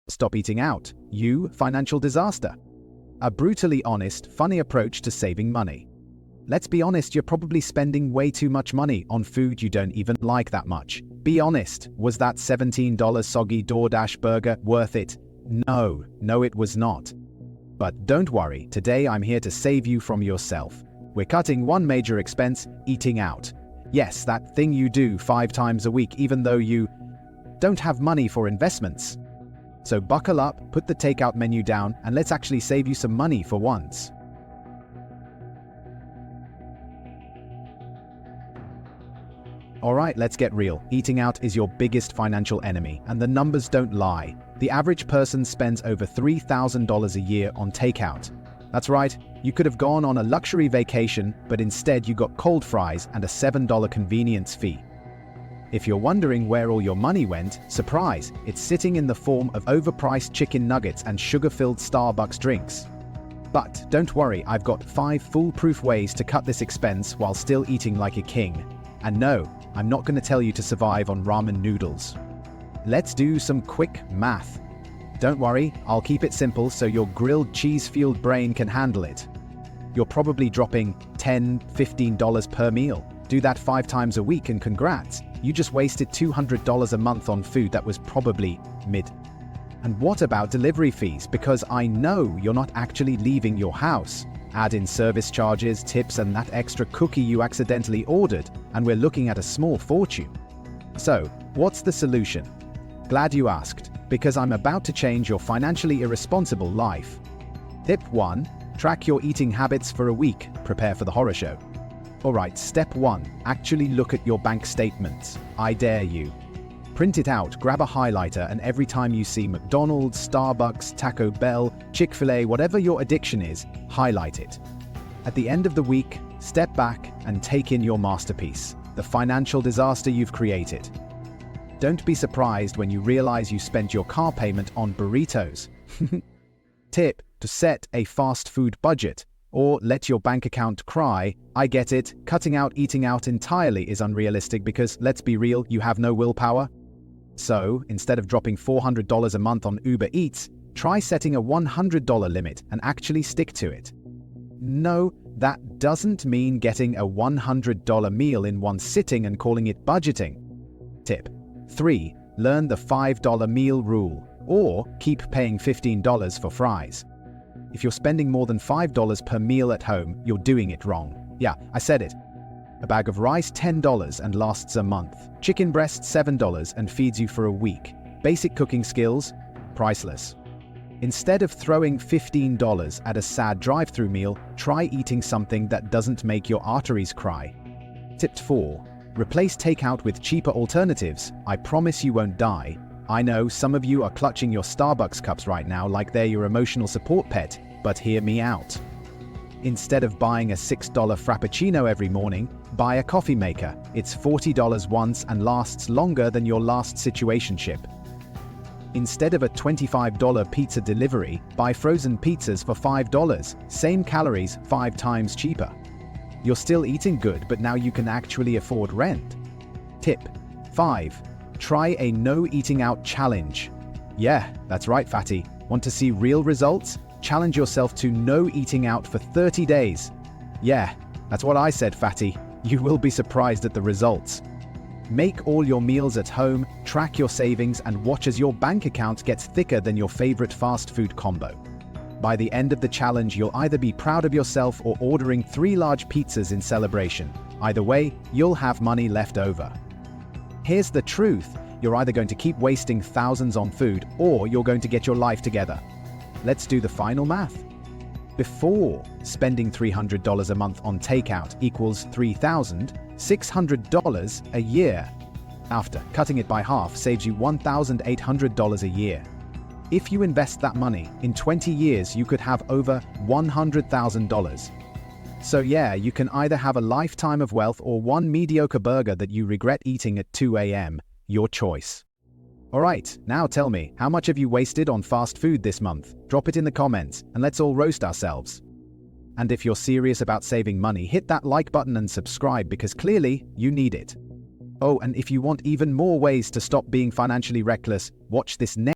Stop eating out, you financial disaster. A brutally honest, funny approach to saving money. Let's be honest, you're probably spending way too much money on food you don't even like that much. Be honest, was that $17 soggy DoorDash burger worth it? No, it was not. But don't worry, today I'm here to save you from yourself. We're cutting one major expense, eating out. Yes, that thing you do 5 times a week even though you don't have money for investments. So buckle up, put the takeout menu down, and let's actually save you some money for once. Alright, let's get real. Eating out is your biggest financial enemy, and the numbers don't lie. The average person spends over $3,000 a year on takeout. That's right, you could have gone on a luxury vacation, but instead you got cold fries and a $7 convenience fee. If you're wondering where all your money went, surprise, it's sitting in the form of overpriced chicken nuggets and sugar-filled Starbucks drinks. But don't worry, I've got 5 foolproof ways to cut this expense while still eating like a king. And no, I'm not going to tell you to survive on ramen noodles. Let's do some quick math. Don't worry, I'll keep it simple so your grilled cheese-fueled brain can handle it. You're probably dropping $10, $15 per meal. Do that 5 times a week and congrats. You just wasted $200 a month on food that was probably mid. And what about delivery fees? Because I know you're not actually leaving your house. Add in service charges, tips, and that extra cookie you accidentally ordered, and we're looking at a small fortune. So, what's the solution? Glad you asked, because I'm about to change your financially irresponsible life. Tip 1. Track your eating habits for a week. Prepare for the horror show. Alright, step 1. Actually look at your bank statements. I dare you. Print it out, grab a highlighter, and every time you see McDonald's, Starbucks, Taco Bell, Chick-fil-A, whatever your addiction is, highlight it. At the end of the week, step back and take in your masterpiece, the financial disaster you've created. Don't be surprised when you realize you spent your car payment on burritos. Tip: to set a fast food budget, or let your bank account cry. I get it, cutting out eating out entirely is unrealistic because, let's be real, you have no willpower. So, instead of dropping $400 a month on Uber Eats, try setting a $100 limit and actually stick to it. No, that doesn't mean getting a $100 meal in one sitting and calling it budgeting. Tip 3. Learn the $5 meal rule, or keep paying $15 for fries. If you're spending more than $5 per meal at home, you're doing it wrong. Yeah, I said it. A bag of rice $10 and lasts a month. Chicken breast $7 and feeds you for a week. Basic cooking skills? Priceless. Instead of throwing $15 at a sad drive-through meal, try eating something that doesn't make your arteries cry. Tip 4. Replace takeout with cheaper alternatives. I promise you won't die. I know some of you are clutching your Starbucks cups right now like they're your emotional support pet, but hear me out. Instead of buying a $6 Frappuccino every morning, buy a coffee maker. It's $40 once and lasts longer than your last situationship. Instead of a $25 pizza delivery, buy frozen pizzas for $5. Same calories, 5 times cheaper. You're still eating good, but now you can actually afford rent. Tip 5. Try a no eating out challenge. Yeah, that's right, fatty. Want to see real results? Challenge yourself to no eating out for 30 days. Yeah, that's what I said, fatty. You will be surprised at the results. Make all your meals at home, track your savings, and watch as your bank account gets thicker than your favorite fast food combo. By the end of the challenge, you'll either be proud of yourself or ordering 3 large pizzas in celebration. Either way, you'll have money left over. Here's the truth. You're either going to keep wasting thousands on food, or you're going to get your life together. Let's do the final math. Before, spending $300 a month on takeout equals $3,600 a year. After, cutting it by half saves you $1,800 a year. If you invest that money, in 20 years you could have over $100,000. So yeah, you can either have a lifetime of wealth or one mediocre burger that you regret eating at 2 a.m. Your choice. Alright, now tell me, how much have you wasted on fast food this month? Drop it in the comments, and let's all roast ourselves. And if you're serious about saving money, hit that like button and subscribe because clearly, you need it. Oh, and if you want even more ways to stop being financially reckless, watch this next